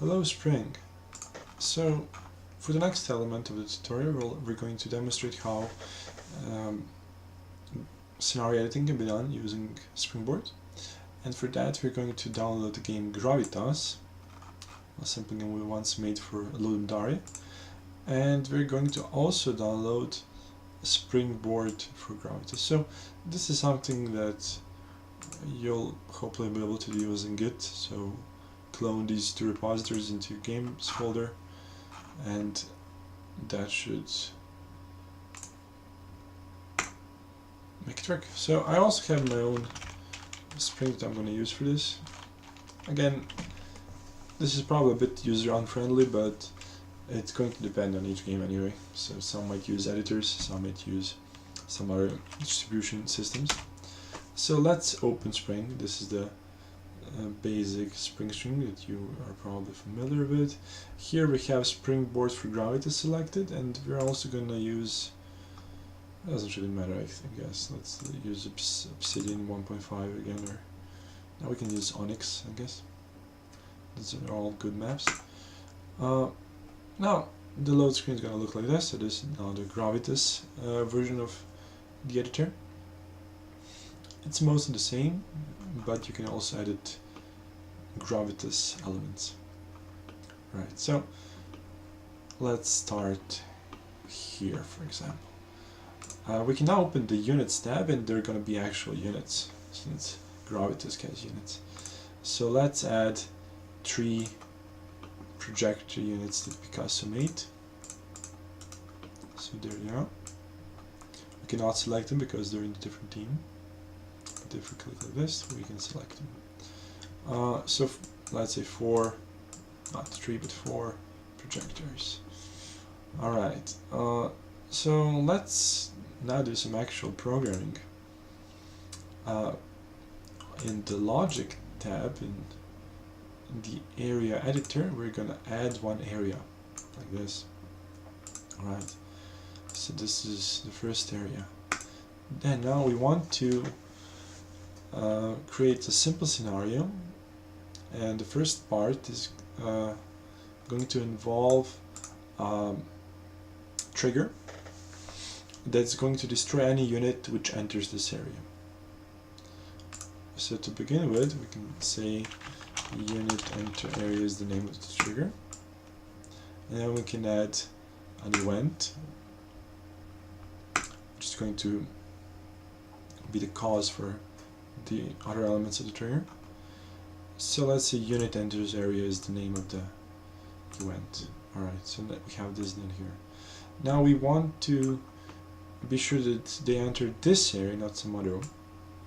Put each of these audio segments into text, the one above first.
Hello Spring. So for the next element of the tutorial we're going to demonstrate how scenario editing can be done using SpringBoard, and for that we're going to download the game Gravitas, a simple game we once made for Ludendare, and we're going to also download SpringBoard for Gravitas. So this is something that you'll hopefully be able to do using Git. So clone these two repositories into your games folder, and that should make it work. So I also have my own Spring that I'm going to use for this. Again, this is probably a bit user unfriendly, but it's going to depend on each game anyway. So some might use editors, some might use some other distribution systems. So let's open Spring. This is the basic Spring string that you are probably familiar with. Here we have SpringBoard for Gravitas selected, and we're also going to use, it doesn't really matter I guess, let's use Obsidian 1.5 again, or now we can use Onyx I guess. These are all good maps. Now the load screen is going to look like this. So this is now the Gravitas version of the editor. It's mostly the same, but you can also edit Gravitas elements. Right, so let's start here, for example. We can now open the units tab, and they're going to be actual units, since Gravitas has units. So let's add 3 projector units that Picasso made. So there you are. We cannot select them because they're in a different team. But if we click like this, we can select them. So let's say 4, not 3, but 4 projectors. Alright, so let's now do some actual programming. In the logic tab, in the area editor, we're gonna add one area like this. Alright, so this is the first area. Then now we want to create a simple scenario, and the first part is going to involve trigger that's going to destroy any unit which enters this area. So to begin with, we can say unit enter area is the name of the trigger, and then we can add an event which is going to be the cause for the other elements of the trigger. So let's say unit enters area is the name of the event. Alright, so we have this then here. Now we want to be sure that they enter this area, not some other one,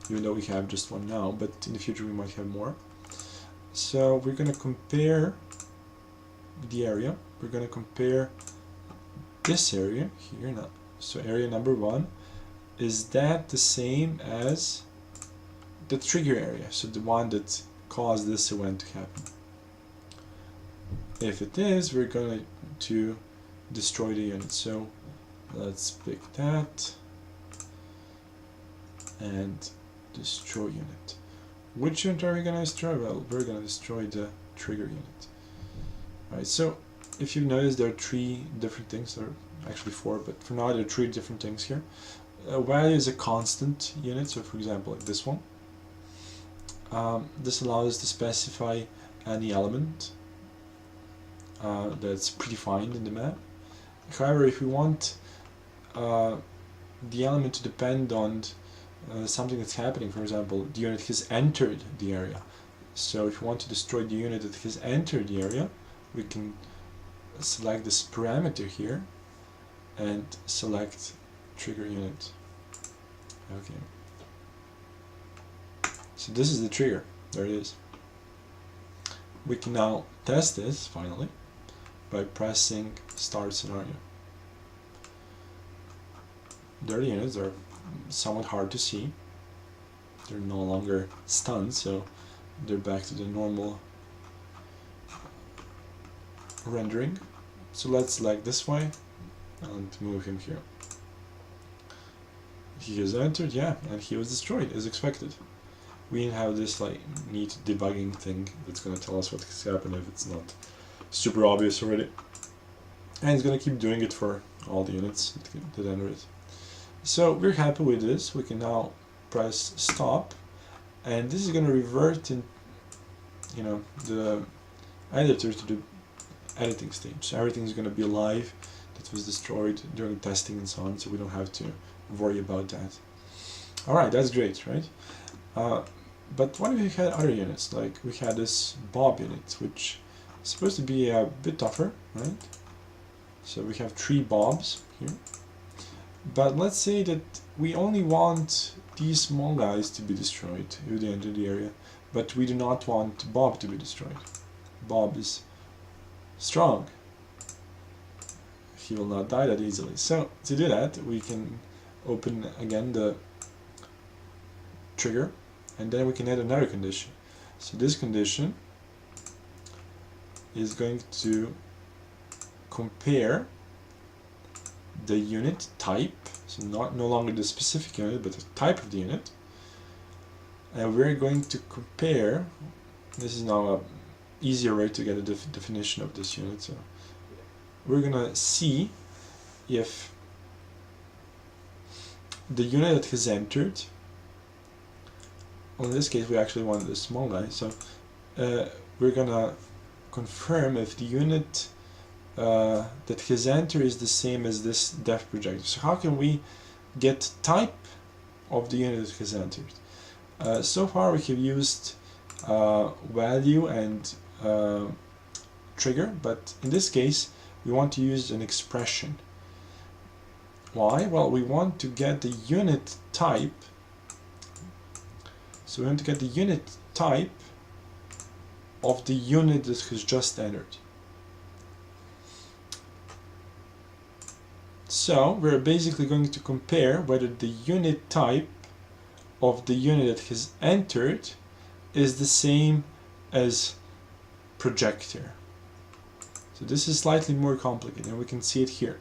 even though we have just one now, but in the future we might have more. So we're going to compare the area. We're going to compare this area here now. So area number 1, is that the same as the trigger area, so the one that caused this event to happen? If it is, we're going to destroy the unit. So let's pick that and destroy unit. Which unit are we going to destroy? Well, we're going to destroy the trigger unit. Right, so if you've noticed, there are 3 different things, there are actually 4, but for now there are 3 different things here. Value is a constant unit, so for example like this one. This allows us to specify any element that's predefined in the map. However, if we want the element to depend on something that's happening, for example, the unit has entered the area. So if we want to destroy the unit that has entered the area, we can select this parameter here and select trigger unit. Okay. So this is the trigger. There it is. We can now test this finally by pressing start scenario. There the units are somewhat hard to see. They're no longer stunned, so they're back to the normal rendering. So let's select this way and move him here. He has entered, yeah, and he was destroyed as expected. We have this like neat debugging thing that's going to tell us what has happened if it's not super obvious already. And it's going to keep doing it for all the units that enter it. So we're happy with this. We can now press stop, and this is going to revert in, you know, the editor to the editing stage. So everything's going to be live that was destroyed during testing and so on, so we don't have to worry about that. Alright, that's great, right? But what if we had other units? Like we had this Bob unit, which is supposed to be a bit tougher, right? So we have 3 Bobs here. But let's say that we only want these small guys to be destroyed if they enter the area, but we do not want Bob to be destroyed. Bob is strong. He will not die that easily. So to do that, we can open again the trigger, and then we can add another condition. So this condition is going to compare the unit type, so no longer the specific unit, but the type of the unit, and we're going to compare. This is now a easier way to get a definition of this unit. So we're gonna see if the unit that has entered, well, in this case we actually wanted a small guy, so we're gonna confirm if the unit that has entered is the same as this depth projector. So how can we get type of the unit that has entered? So far we have used value and trigger, but in this case we want to use an expression. Why? Well, we want to get the unit type. So we want to get the unit type of the unit that has just entered. So we're basically going to compare whether the unit type of the unit that has entered is the same as projector. So this is slightly more complicated, and we can see it here.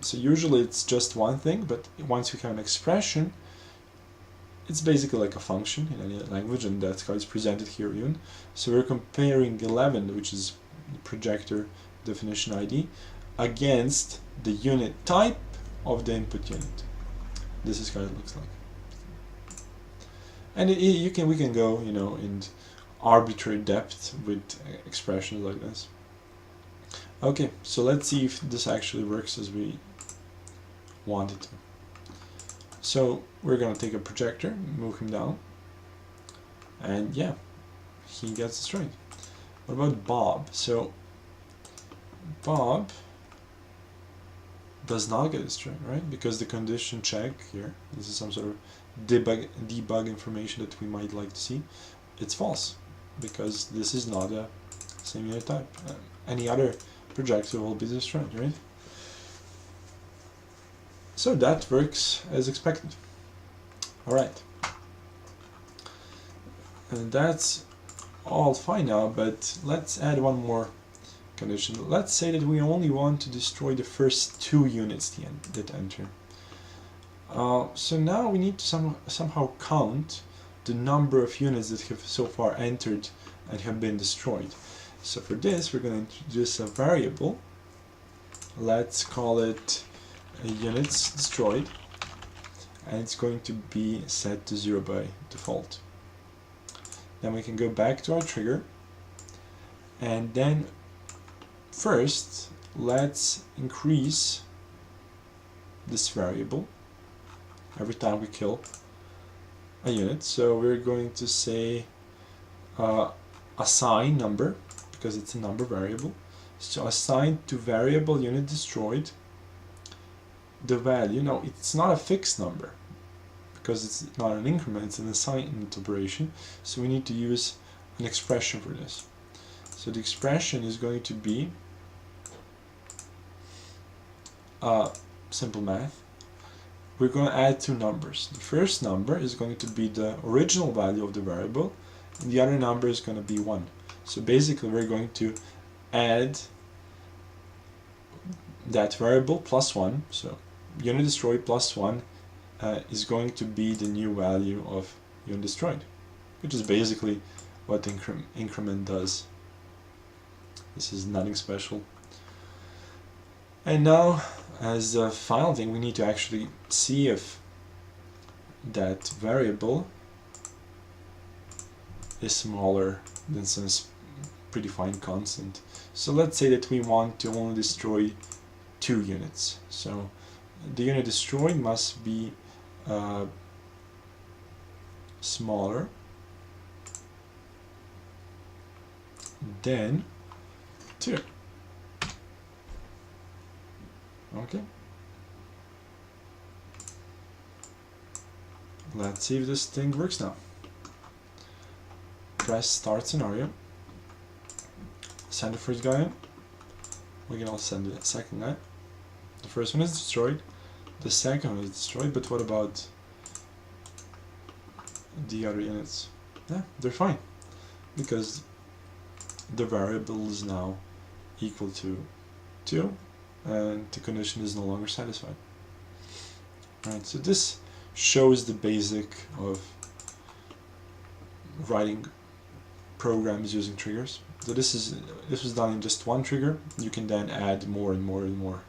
So usually it's just one thing, but once you have an expression, it's basically like a function in any language, and that's how it's presented here even. So we're comparing 11, which is the projector definition ID, against the unit type of the input unit. This is how it looks like. And we can go, you know, in arbitrary depth with expressions like this. Okay, so let's see if this actually works as we want it to. So we're gonna take a projector, move him down, and yeah, he gets destroyed. What about Bob? So Bob does not get destroyed, right? Because the condition check here, this is some sort of debug information that we might like to see, it's false, because this is not a same unit type. Any other projector will be destroyed, right? So that works as expected. Alright. And that's all fine now, but let's add one more condition. Let's say that we only want to destroy the first 2 units that enter. So now we need to somehow count the number of units that have so far entered and have been destroyed. So for this we're going to introduce a variable. Let's call it units destroyed, and it's going to be set to 0 by default. Then we can go back to our trigger, and then first let's increase this variable every time we kill a unit. So we're going to say assign number, because it's a number variable. So assign to variable unit destroyed the value. Now it's not a fixed number because it's not an increment, it's an assignment operation, so we need to use an expression for this. So the expression is going to be simple math. We're going to add 2 numbers. The first number is going to be the original value of the variable, and the other number is going to be 1. So basically we're going to add that variable plus 1, so unit destroyed plus 1 is going to be the new value of unit destroyed, which is basically what increment does. This is nothing special. And now, as a final thing, we need to actually see if that variable is smaller than some predefined constant. So let's say that we want to only destroy 2 units. So the unit destroyed must be smaller than 2. Okay. Let's see if this thing works now. Press start scenario. Send the first guy in. We can also send the second guy. The first one is destroyed. The second one is destroyed, but what about the other units? Yeah, they're fine. Because the variable is now equal to 2 and the condition is no longer satisfied. Alright, so this shows the basic of writing programs using triggers. So this was done in just one trigger. You can then add more and more and more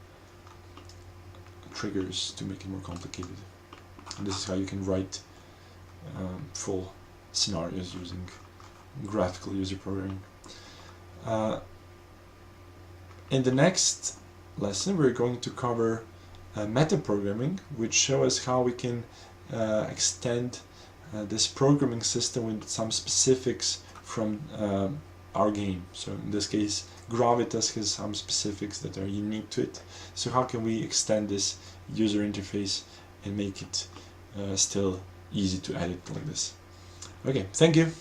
triggers to make it more complicated. And this is how you can write full scenarios using graphical user programming. In the next lesson, we're going to cover metaprogramming, which shows us how we can extend this programming system with some specifics from our game. So in this case, Gravitas has some specifics that are unique to it. So how can we extend this user interface and make it still easy to edit like this? Okay, thank you.